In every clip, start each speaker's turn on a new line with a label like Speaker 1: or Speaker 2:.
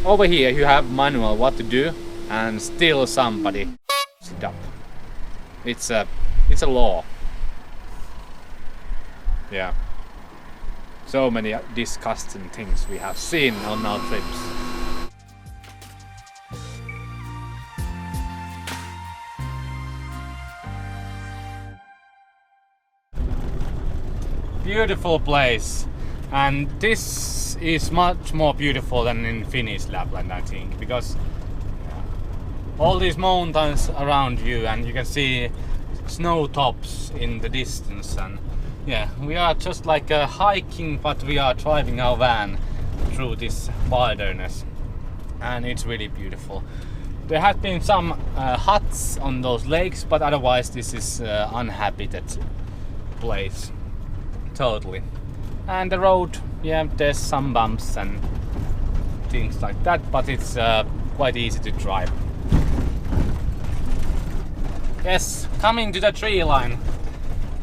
Speaker 1: Over here you have manual what to do, and still somebody sit up. It's a law. Yeah. So many disgusting things we have seen on our trips. Beautiful place, and this is much more beautiful than in Finnish Lapland, I think, because all these mountains around you, and you can see snow tops in the distance, and yeah, we are just like hiking, but we are driving our van through this wilderness, and it's really beautiful. There have been some huts on those lakes, but otherwise this is uninhabited place. Totally. And the road, yeah, there's some bumps and things like that, but it's quite easy to drive. Yes, coming to the tree line,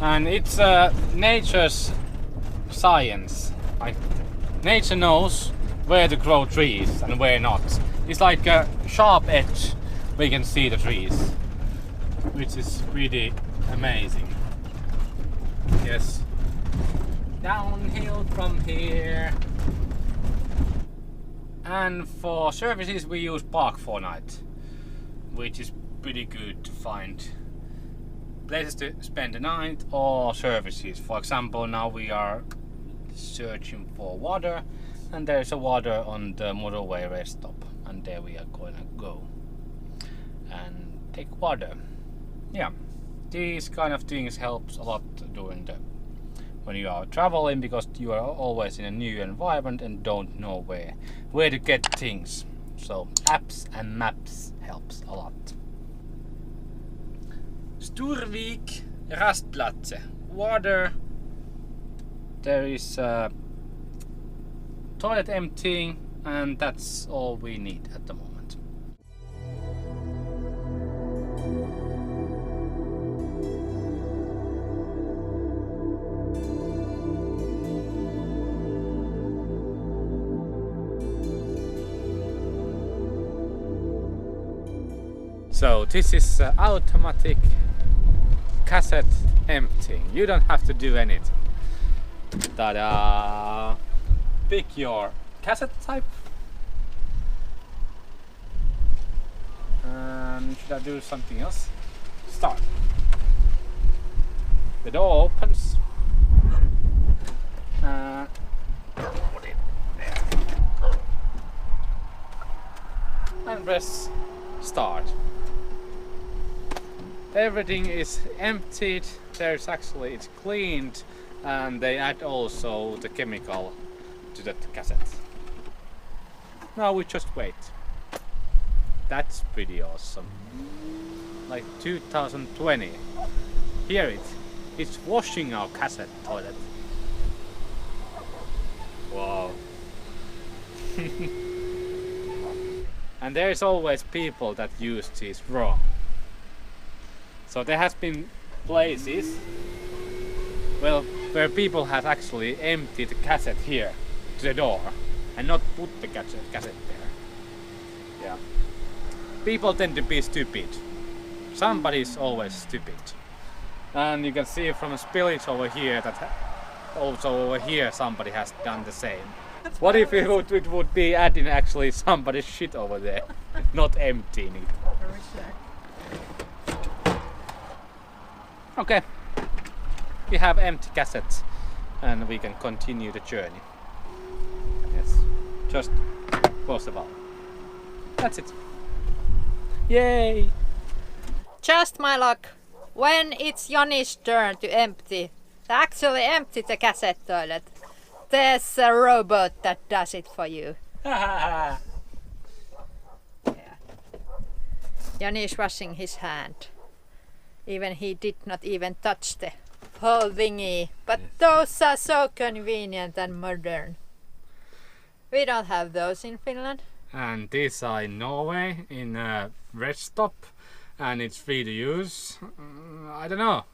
Speaker 1: and it's nature's science. Like, nature knows where to grow trees and where not. It's like a sharp edge where you can see the trees, which is pretty amazing. Yes. Downhill from here. And for services we use Park4Night, which is pretty good to find places to spend the night or services. For example, now we are searching for water, and there's a water on the motorway rest stop, and there we are gonna go and take water. Yeah, these kind of things helps a lot during the when you are traveling, because you are always in a new environment and don't know where to get things. So apps and maps helps a lot. Sturvik Rastplatse. Water. There is toilet emptying, and that's all we need at the moment. So this is automatic cassette emptying. You don't have to do anything. Ta-da! Pick your cassette type. And should I do something else? Start. The door opens. Put it there. And press start. Everything is emptied. It's cleaned, and they add also the chemical to that cassette. Now we just wait. That's pretty awesome. Like 2020. Hear it. It's washing our cassette toilet. Wow. And there's always people that use this wrong. So there has been places, well, where people have actually emptied the cassette here to the door and not put the cassette there. Yeah. People tend to be stupid. Somebody's always stupid. And you can see from a spillage over here that also over here somebody has done the same. What if it would be adding actually somebody's shit over there, not emptying it? Okay, we have empty cassettes and we can continue the journey. Yes, just close the valve. That's it. Yay!
Speaker 2: Just my luck. When it's Jani's turn to actually empty the cassette toilet, there's a robot that does it for you. Yeah. Jani is washing his hand. Even he did not even touch the whole thingy. But yes, those are so convenient and modern. We don't have those in Finland.
Speaker 1: And these are in Norway, in a rest stop, and it's free to use. I don't know.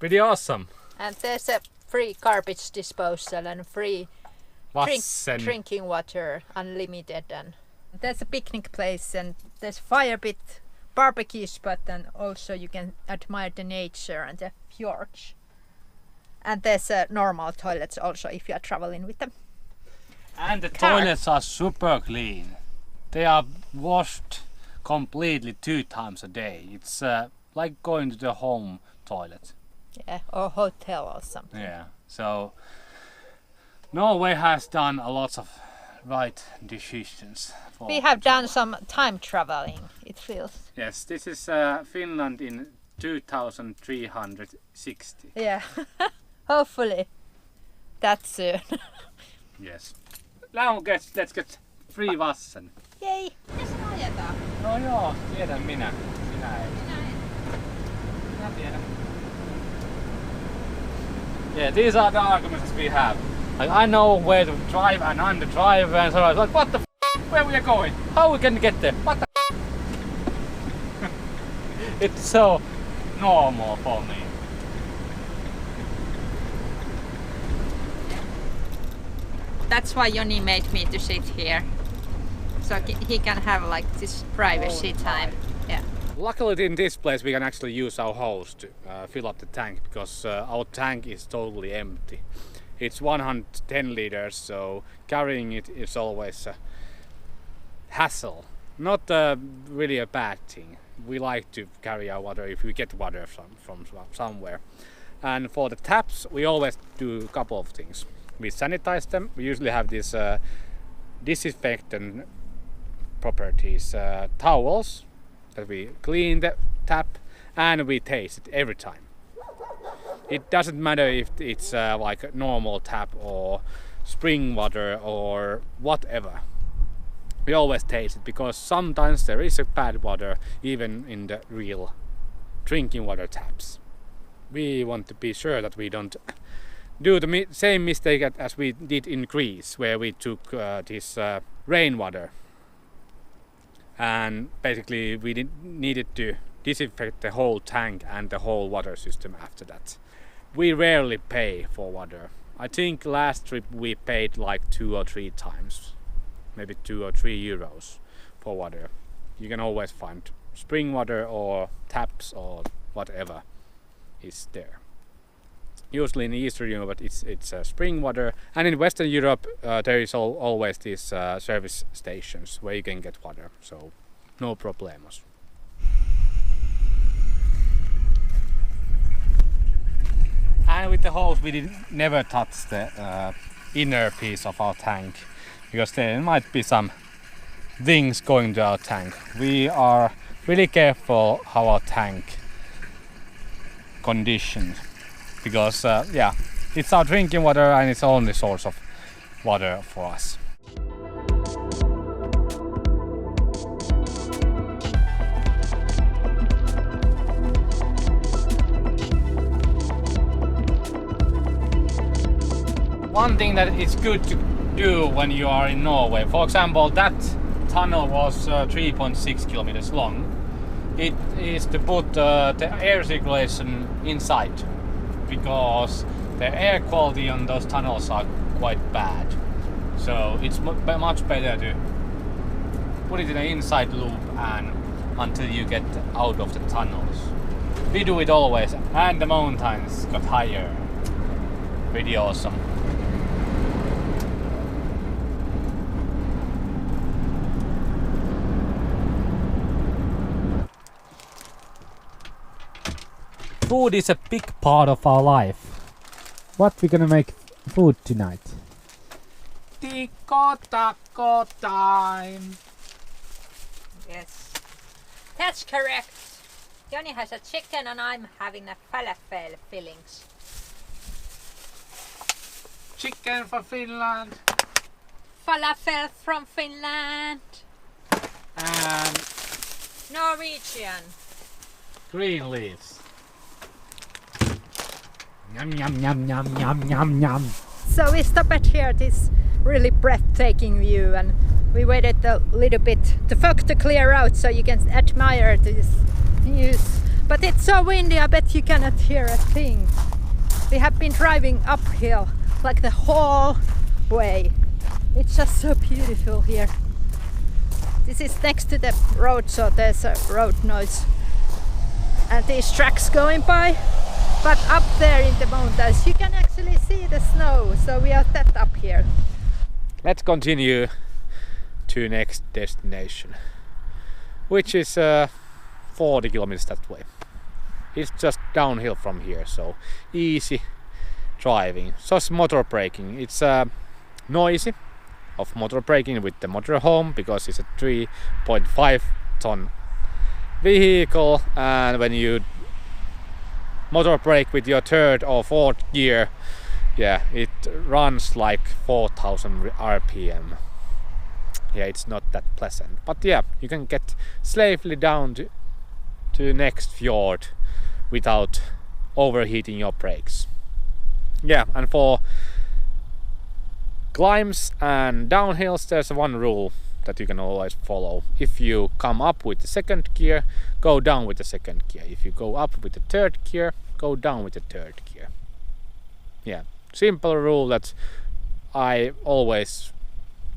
Speaker 1: Pretty awesome.
Speaker 2: And there's a free garbage disposal and free drinking water unlimited, and there's a picnic place and there's fire pit, barbecue spot, and also you can admire the nature and the fjords. And there's normal toilets also if you are traveling with them.
Speaker 1: And the toilets are super clean. They are washed completely 2 times a day. It's like going to the home toilet.
Speaker 2: Yeah, or hotel or something.
Speaker 1: Yeah, so Norway has done a lot of right decisions.
Speaker 2: We have done some time traveling, it feels.
Speaker 1: Yes, this is Finland in 2360.
Speaker 2: Yeah, hopefully that soon.
Speaker 1: Yes. Now let's get free vassen.
Speaker 2: Yay! Mitäs me ajetaan?
Speaker 1: No joo, tiedän minä. Sinä ei. Minä tiedän. Yeah, these are the arguments we have. Like, I know where to drive and I'm the driver, and so I was like, what the f***? Where we are going? How we can get there? What the f***? It's so normal for me.
Speaker 2: That's why Joni made me to sit here. So he can have like this privacy time. Yeah.
Speaker 1: Luckily in this place we can actually use our hose to fill up the tank, because our tank is totally empty. It's 110 liters, so carrying it is always a hassle. Not really a bad thing. We like to carry our water if we get water from somewhere. And for the taps we always do a couple of things. We sanitize them. We usually have this disinfectant properties towels that we clean the tap, and we taste it every time. It doesn't matter if it's like a normal tap or spring water or whatever. We always taste it, because sometimes there is a bad water even in the real drinking water taps. We want to be sure that we don't do the same mistake as we did in Greece, where we took this rainwater, and basically we needed to disinfect the whole tank and the whole water system after that. We rarely pay for water. I think last trip we paid like 2 or 3 times, maybe 2 or 3 euros for water. You can always find spring water or taps or whatever is there. Usually in Eastern Europe it's spring water, and in Western Europe there is always these service stations where you can get water, so no problemos. And with the hose we never touch the inner piece of our tank, because there might be some things going to our tank. We are really careful how our tank conditioned, because yeah, it's our drinking water and it's the only source of water for us. One thing that is good to do when you are in Norway, for example, that tunnel was 3.6 kilometers long. It is to put the air circulation inside, because the air quality on those tunnels are quite bad. So it's much better to put it in an inside loop and until you get out of the tunnels. We do it always, and the mountains got higher. Pretty awesome. Food is a big part of our life. What we gonna make food tonight? Tikko taco time.
Speaker 2: Yes, that's correct. Joni has a chicken and I'm having a falafel fillings.
Speaker 1: Chicken for Finland.
Speaker 2: Falafel from Finland.
Speaker 1: And
Speaker 2: Norwegian.
Speaker 1: green leaves.
Speaker 3: Yum yum yum yum yum yum yum.
Speaker 2: So we stopped here, this really breathtaking view, and we waited a little bit the fog to clear out so you can admire this views. But it's so windy, I bet you cannot hear a thing. We have been driving uphill like the whole way. It's just so beautiful here. This is next to the road, so there's a road noise and these trucks going by. But up there in the mountains you can actually see the snow, so we are that up here.
Speaker 1: Let's continue to next destination, which is 40 kilometers that way. It's just downhill from here, so easy driving. Just motor braking. It's noisy of motor braking with the motorhome because it's a 3.5 ton vehicle, and when you motor brake with your third or fourth gear, yeah, it runs like 4000 RPM. Yeah, it's not that pleasant, but yeah, you can get safely down to the next fjord without overheating your brakes. Yeah, and for climbs and downhills there's one rule that you can always follow. If you come up with the second gear, go down with the second gear. If you go up with the third gear, go down with the third gear. Yeah, simple rule that I always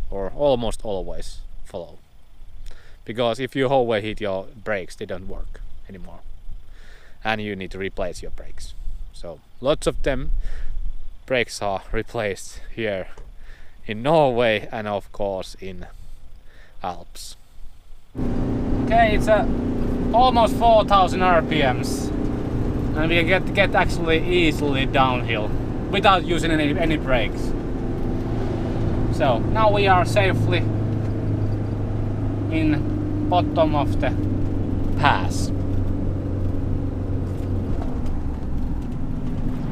Speaker 1: or almost always follow. Because if you overheat your brakes, they don't work anymore. And you need to replace your brakes. So lots of them brakes are replaced here in Norway and of course in Alps. Okay, it's almost 4000 RPMs and we can get actually easily downhill without using any brakes. So now we are safely in bottom of the pass.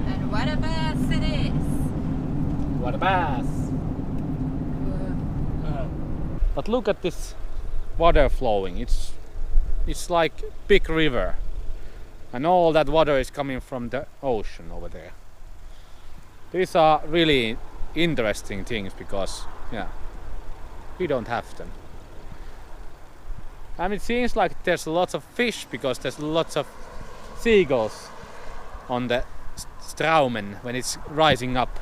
Speaker 2: And what a pass it is!
Speaker 1: What a pass! But look at this water flowing. It's like big river, and all that water is coming from the ocean over there. These are really interesting things because yeah, we don't have them. And it seems like there's lots of fish because there's lots of seagulls on the Straumen when it's rising up.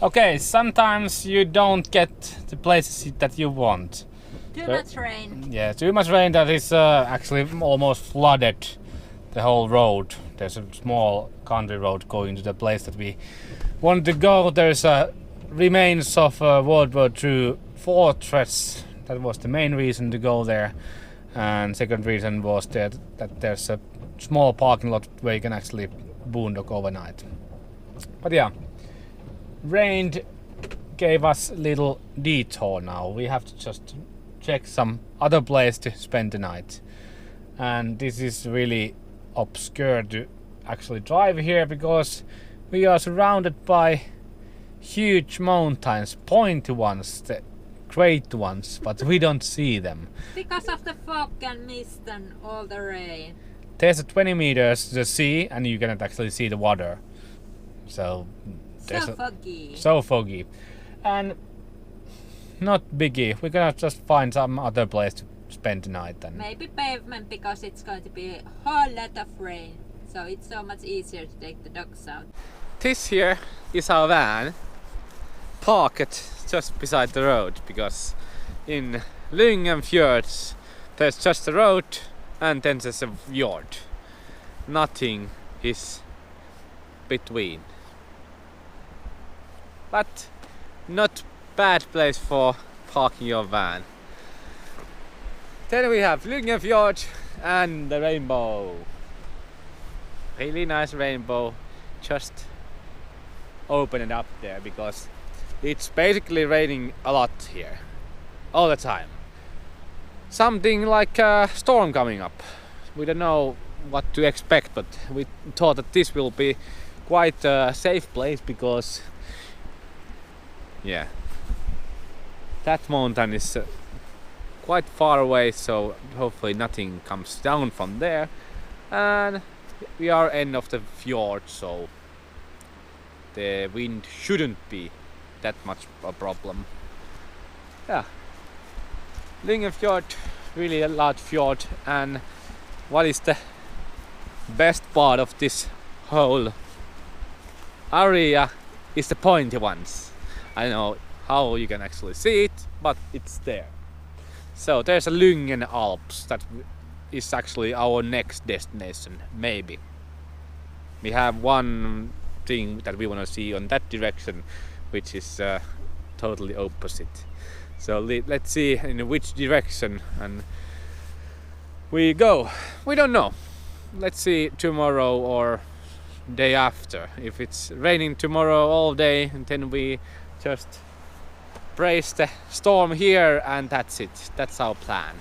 Speaker 1: Okay, sometimes you don't get the places that you want.
Speaker 2: Too much rain.
Speaker 1: Yeah, too much rain that is actually almost flooded the whole road. There's a small country road going to the place that we wanted to go. There's remains of World War II fortress. That was the main reason to go there. And second reason was that there's a small parking lot where you can actually boondock overnight. But yeah, rain gave us a little detour now. We have to just check some other place to spend the night. And this is really obscure to actually drive here because we are surrounded by huge mountains, pointy ones, the great ones, but we don't see them.
Speaker 2: Because of the fog and mist and all the rain.
Speaker 1: There's 20 meters to the sea and you cannot actually see the water. So
Speaker 2: foggy.
Speaker 1: So foggy. And not biggie. We're gonna just find some other place to spend the night then.
Speaker 2: Maybe pavement because it's going to be a whole lot of rain. So it's so much easier to take the dogs out.
Speaker 1: This here is our van parked just beside the road because in Lyngen fjords there's just a road and then there's a fjord. Nothing is between. But not bad place for parking your van. Then we have Lyngen fjord and the rainbow. Really nice rainbow. Just open it up there because it's basically raining a lot here all the time. Something like a storm coming up. We don't know what to expect, but we thought that this will be quite a safe place because yeah, that mountain is quite far away, so hopefully nothing comes down from there. And we are end of the fjord, so the wind shouldn't be that much a problem. Yeah, Lyngen fjord, really a large fjord, and what is the best part of this whole area is the pointy ones. I know
Speaker 4: how you can actually see it, but it's there. So there's a Lyngen Alps that is actually our next destination, maybe. We have one thing that we want to see on that direction, which is totally opposite. So let's see in which direction and we go. We don't know. Let's see tomorrow or day after. If it's raining tomorrow all day, and then we just brace the storm here and that's it. That's our plan.